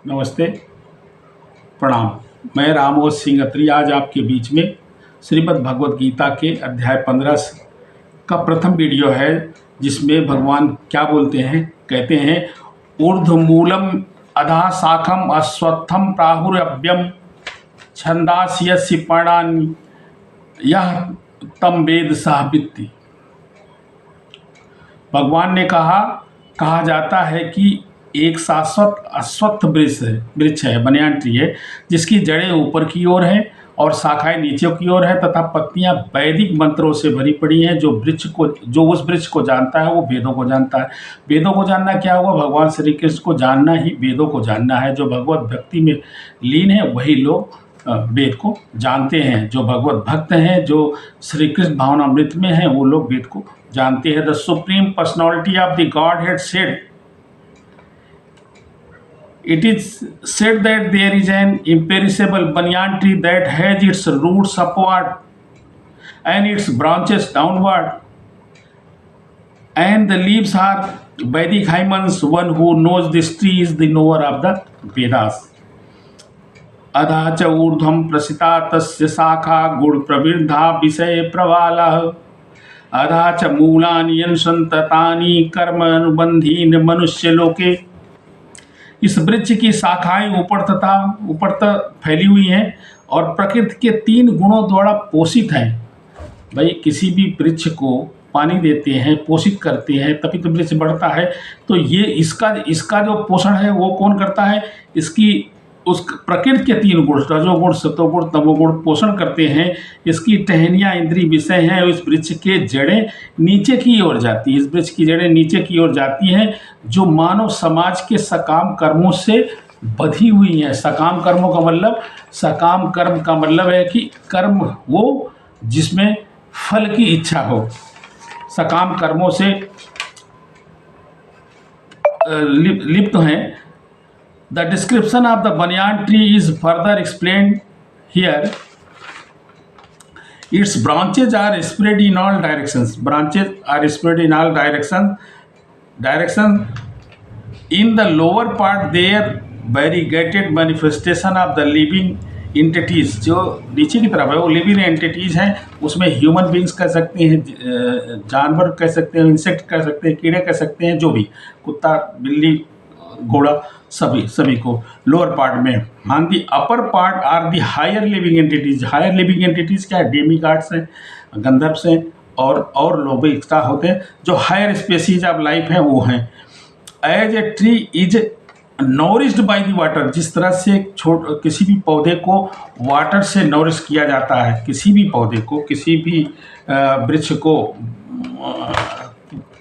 नमस्ते, प्रणाम। मैं रामोद सिंह अत्री आज आपके बीच में श्रीमद् भगवद गीता के अध्याय 15 का प्रथम वीडियो है, जिसमें भगवान क्या बोलते हैं। कहते हैं, ऊर्ध्वमूलम अधः शाखम अश्वत्थम प्राहुरव्यम छंदांसि यस्य पर्णानि यः तं वेद सः वित्ति। भगवान ने कहा जाता है कि एक शाश्वत अश्वत्थ वृक्ष है, बनियान ट्री है, जिसकी जड़ें ऊपर की ओर हैं और शाखाएं नीचे की ओर है तथा पत्तियां वैदिक मंत्रों से भरी पड़ी हैं। जो उस वृक्ष को जानता है वो वेदों को जानता है। वेदों को जानना क्या हुआ? भगवान श्री कृष्ण को जानना ही वेदों को जानना है। जो भगवत भक्ति में लीन है वही लोग वेद को जानते हैं। जो भगवत भक्त हैं, जो श्री कृष्ण भावनामृत में हैं, वो लोग वेद को जानते हैं। The supreme personality of the God head said, it is said that there is an imperishable banyan tree that has its roots upward and its branches downward, and the leaves are Vedic hymns. One who knows this tree is the knower of the Vedas. अधा च ऊर्ध्वं प्रसिता तस्य शाखा गुण प्रवृद्धा विषय प्रवालः, अधा च मूलानि यंसन्ततानि कर्म अनुबंधीन मनुष्य लोके। इस वृक्ष की शाखाएं ऊपर तक फैली हुई हैं और प्रकृति के 3 गुणों द्वारा पोषित हैं। भाई, किसी भी वृक्ष को पानी देते हैं, पोषित करते हैं, तभी तो वृक्ष बढ़ता है। तो ये इसका जो पोषण है वो कौन करता है? उस प्रकृति के 3 गुण, रजोगुण, सतोगुण, तमोगुण पोषण करते हैं। इसकी टहनियाँ इंद्रिय विषय हैं। इस वृक्ष के जड़ें नीचे की ओर जाती हैं। इस वृक्ष की जड़ें नीचे की ओर जाती हैं, जो मानव समाज के सकाम कर्मों से बधी हुई हैं। सकाम कर्म का मतलब है कि कर्म वो जिसमें फल की इच्छा हो, सकाम कर्मों से लिप्त हैं। The description of the banyan tree is further explained here. Its branches are spread in all directions. In the lower part, there variegated manifestation of the living entities. जो नीचे की तरफ है वो लिविंग एंटिटीज हैं। उसमें ह्यूमन बींग्स कह सकते हैं, जानवर कह सकते हैं, इंसेक्ट कह सकते हैं, कीड़े कह सकते हैं, जो भी, कुत्ता, बिल्ली, घोड़ा, सभी को लोअर पार्ट में। On the upper part are the higher living entities. Higher living entities क्या है? डेमिगॉड्स हैं, गंधर्व्स हैं और लोग भी एक्स्ट्रा होते हैं। जो हायर स्पेसीज ऑफ लाइफ हैं वो हैं। As a tree is nourished by the water. जिस तरह से किसी भी पौधे को वाटर से नोरिश किया जाता है, किसी भी पौधे को, किसी भी वृक्ष को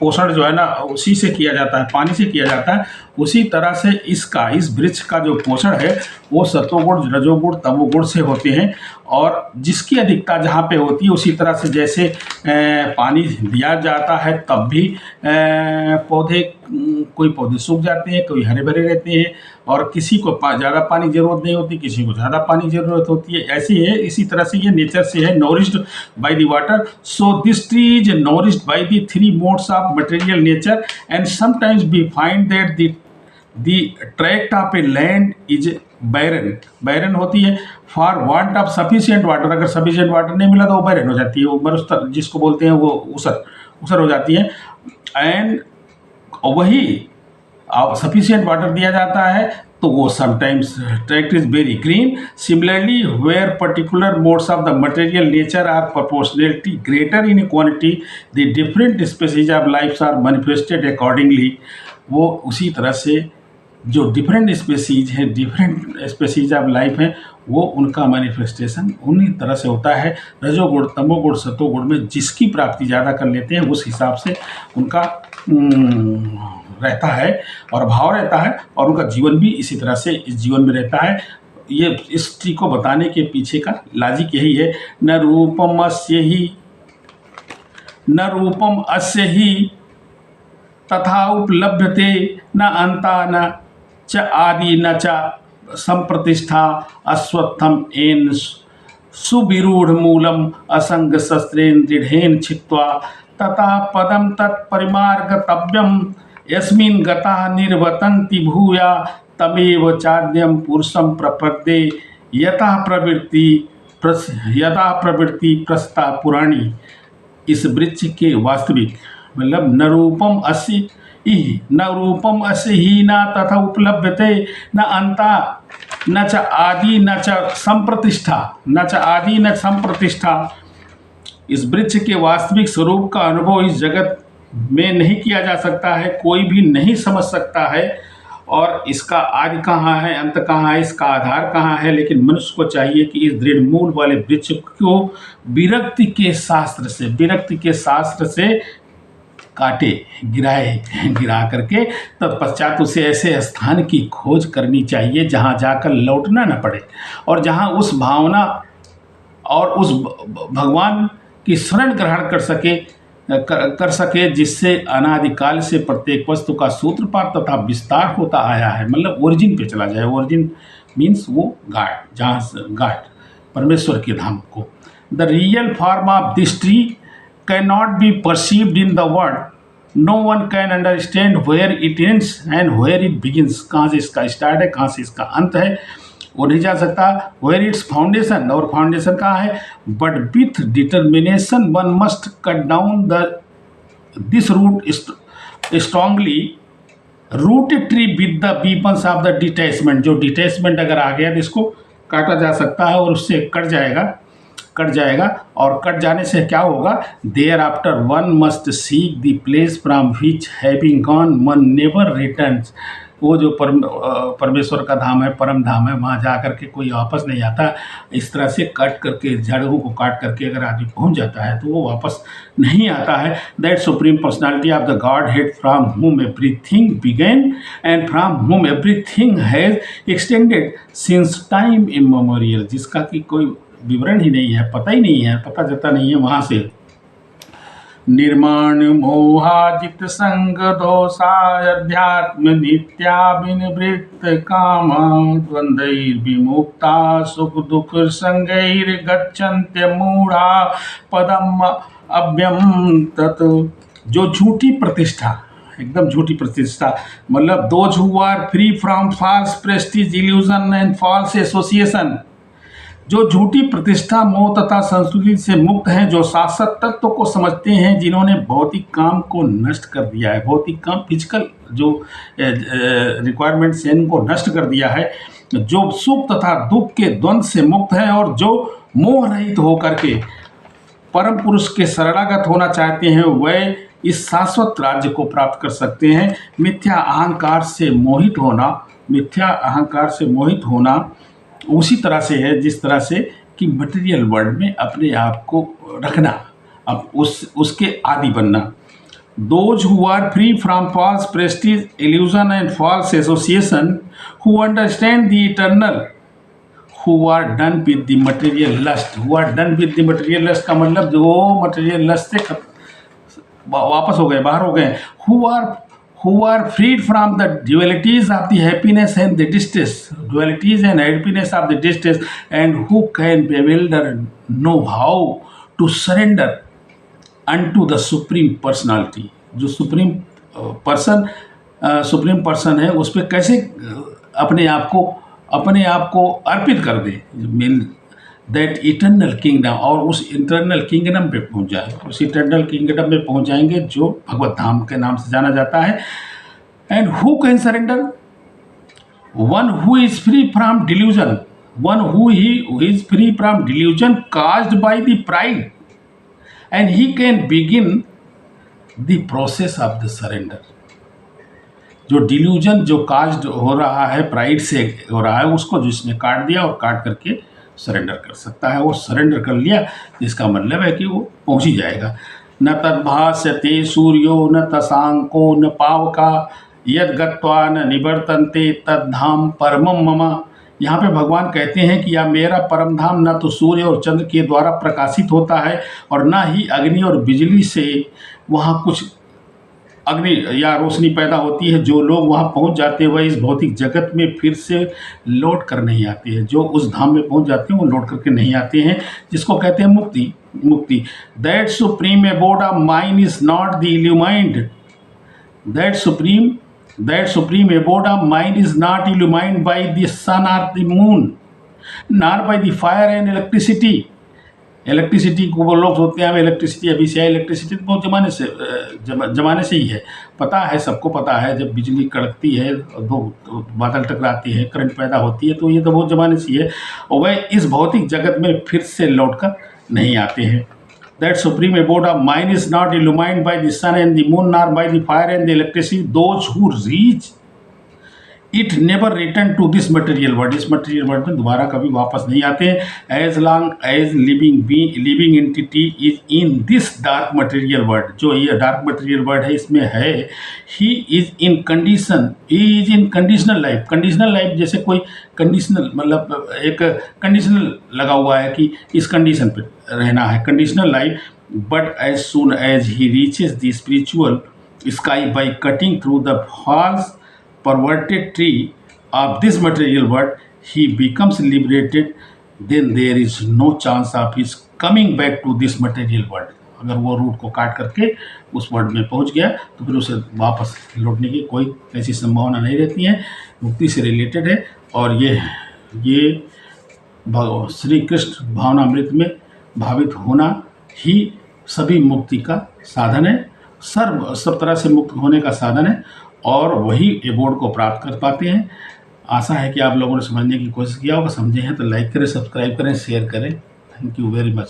पोषण जो है ना उसी से किया जाता है, पानी से किया जाता है। उसी तरह से इस वृक्ष का जो पोषण है वो सतोगुण, रजोगुण, तमोगुण से होते हैं। और जिसकी अधिकता जहाँ पे होती है, उसी तरह से जैसे पानी दिया जाता है तब भी कोई पौधे सूख जाते हैं, कोई हरे भरे रहते हैं, और किसी को ज़्यादा पानी ज़रूरत नहीं होती, किसी को ज़्यादा पानी ज़रूरत होती है। ऐसे ही है, इसी तरह से ये नेचर से है, nourished by the water. So this tree is nourished by the 3 modes of material nature and sometimes we find that the tract of a land is barren होती है for want of sufficient water। अगर sufficient water नहीं मिला तो वो barren हो जाती है, वो मरुस्थल जिसको बोलते हैं, वो ऊसर हो जाती है। एंड वही sufficient water दिया जाता है तो वो sometimes tract is very green. Similarly, where particular modes of the material nature are proportionally greater in quantity, the different species of life are manifested accordingly. वो उसी तरह से जो डिफरेंट स्पेसीज ऑफ लाइफ हैं वो उनका मैनिफेस्टेशन उन्हीं तरह से होता है। रजोगुण, तमोगुण, सतोगुण में जिसकी प्राप्ति ज़्यादा कर लेते हैं उस हिसाब से उनका रहता है और भाव रहता है, और उनका जीवन भी इसी तरह से इस जीवन में रहता है। ये इस ट्री को बताने के पीछे का लॉजिक यही है। न रूपम अस्य ही तथा उपलभ्यते न अंता न च आदि न च संप्रतिष्ठा अश्वत्थम एन सुविरूढ़ मूलम असंग शस्त्रेण दृढ़ेन छित्त्वा तथा पदम तत्परिमार्गतव्यम यस्मिन् गता निर्वतन्ति भूया तमेव चाद्यम पुरुषम प्रपद्ये यथा प्रवृत्ति प्रस्ता पुराणी। इस वृक्ष के वास्तविक मतलब न रूपम अस्य ही न तथा उपलभ्यते न अंता न च आदि न च संप्रतिष्ठा। इस वृक्ष के वास्तविक स्वरूप का अनुभव इस जगत में नहीं किया जा सकता है, कोई भी नहीं समझ सकता है। और इसका आदि कहाँ है, अंत कहाँ है, इसका आधार कहाँ है। लेकिन मनुष्य को चाहिए कि इस दृढ़ मूल वाले वृक्ष को विरक्ति के शास्त्र से काटे, गिरा करके तत्पश्चात उसे ऐसे स्थान की खोज करनी चाहिए जहाँ जाकर लौटना न पड़े, और जहाँ उस भावना और उस भगवान की शरण ग्रहण कर सके जिससे अनादिकाल से प्रत्येक वस्तु का सूत्रपात तथा विस्तार होता आया है। मतलब ओरिजिन पे चला जाए। ओरिजिन मीन्स वो गाड, जहाँ गाड परमेश्वर के धाम को। The real form of this tree can not be perceived in the world. No one can understand where it ends and where it begins. कहाँ से इसका स्टार्ट है, कहाँ से इसका अंत है, वो नहीं जा सकता। वेयर इट्स फाउंडेशन, और फाउंडेशन कहाँ है। But with determination one must cut down this root strongly rooted tree with the weapons of the detachment. जो डिटैचमेंट अगर आ गया तो इसको काटा जा सकता है और उससे कट जाएगा और कट जाने से क्या होगा। Thereafter one must seek the place from which having gone one never returns. वो जो परमेश्वर का धाम है, परम धाम है, वहाँ जा कर के कोई वापस नहीं आता। इस तरह से कट करके, जड़ों को काट करके अगर आदमी पहुँच जाता है तो वो वापस नहीं आता है। That supreme personality of the God head from हुम एवरीथिंग बिगेन एंड फ्रॉम हुम everything has extended since time immemorial. जिसका कि कोई विवरण ही नहीं है, पता ही नहीं है, पता चलता नहीं है वहाँ से। निर्माण मोहाजित संग दोषाध्यात्म नित्या विनिवृत्त कामा द्वंद्वैर्विमुक्ता सुख दुख संगैर्गच्छन्त्य मूढ़ा पदम अभ्यम तत्। जो झूठी प्रतिष्ठा, एकदम झूठी प्रतिष्ठा, मतलब those who are free from false prestige illusion and false association. जो झूठी प्रतिष्ठा, मोह तथा संस्कृति से मुक्त हैं, जो शाश्वत तत्व को समझते हैं, जिन्होंने भौतिक काम को नष्ट कर दिया है, भौतिक काम फिजिकल जो रिक्वायरमेंट्स हैं इनको नष्ट कर दिया है, जो सुख तथा दुख के द्वंद्व से मुक्त हैं और जो मोह रहित होकर के परम पुरुष के शरणागत होना चाहते हैं, वह इस शाश्वत राज्य को प्राप्त कर सकते हैं। मिथ्या अहंकार से मोहित होना उसी तरह से है जिस तरह से कि मटेरियल वर्ल्ड में अपने आप को रखना, अब उसके आदि बनना। Those who are free from false prestige illusion and false association who understand the eternal who are done with the material lust. Who are done with the material lust का मतलब जो मटेरियल लस्ट से वापस हो गए, बाहर हो गए। who are freed from the dualities of the happiness and the distress, and who can bewilder know how to surrender unto the supreme personality। जो सुप्रीम पर्सन है उस पर कैसे अपने आप को अर्पित कर दे, मीन दैट इटर्नल किंगडम, और उस इटर्नल किंगडम पे पहुंच जाए। उस इटर्नल किंगडम में पहुंच जाएंगे जो भगवत धाम के नाम से जाना जाता है। And who can surrender, one who is free from delusion, caused by the pride, and he can begin the process of the surrender. जो डिल्यूजन जो काज्ड हो रहा है, प्राइड से हो रहा है, उसको जिसने काट दिया और काट करके सरेंडर कर सकता है। वो सरेंडर कर लिया, जिसका मतलब है कि वो पहुंच ही जाएगा। न तद्भास्यते सूर्यो न तशांको न पावका यद गत्वा न निवर्तन्ते तद्धाम परमम मम। यहाँ पे भगवान कहते हैं कि यह मेरा परम धाम न तो सूर्य और चंद्र के द्वारा प्रकाशित होता है और न ही अग्नि और बिजली से वहाँ कुछ अग्नि या रोशनी पैदा होती है। जो लोग वहाँ पहुँच जाते हैं वह इस भौतिक जगत में फिर से लौट कर नहीं आते हैं। जो उस धाम में पहुँच जाते हैं वो लौट करके नहीं आते हैं, जिसको कहते हैं मुक्ति। That supreme abode of mind is not the illumined, that supreme That supreme abode of mind is not illumined by the sun or the moon, nor by the fire and electricity. Electricity को वो लोग सोचते हैं हमें electricity अभी से है, electricity तो बहुत ज़माने से ही है, पता है, सबको पता है। जब बिजली कड़कती है, दो बादल टकराती है, करंट पैदा होती है, तो ये तो बहुत ज़माने से ही है, और वह इस भौतिक जगत में फिर से लौट कर नहीं आते हैं। That supreme abode of mind is not illumined by the sun and the moon, nor by the fire and the electricity. Those who reach it never return to this material world. इस material world में दोबारा कभी वापस नहीं आते। As long as living entity is in this dark material world, जो ये dark material world है इसमें है, he is in conditional life. Conditional life जैसे कोई conditional मतलब एक conditional लगा हुआ है कि इस condition पे रहना है, conditional life. But as soon as he reaches the spiritual sky by cutting through the false perverted tree of this material world, he becomes liberated. Then there is no chance of his coming back to this material world. अगर वो root को काट करके उस world में पहुंच गया तो फिर उसे वापस लौटने की कोई ऐसी संभावना नहीं रहती है। मुक्ति से रिलेटेड है, और ये श्री कृष्ण भावनामृत में भावित होना ही सभी मुक्ति का साधन है, सब तरह से मुक्त होने का साधन है, और वही एबोर्ड को प्राप्त कर पाते हैं। आशा है कि आप लोगों ने समझने की कोशिश किया होगा, समझे हैं तो लाइक करें, सब्सक्राइब करें, शेयर करें। Thank you very much.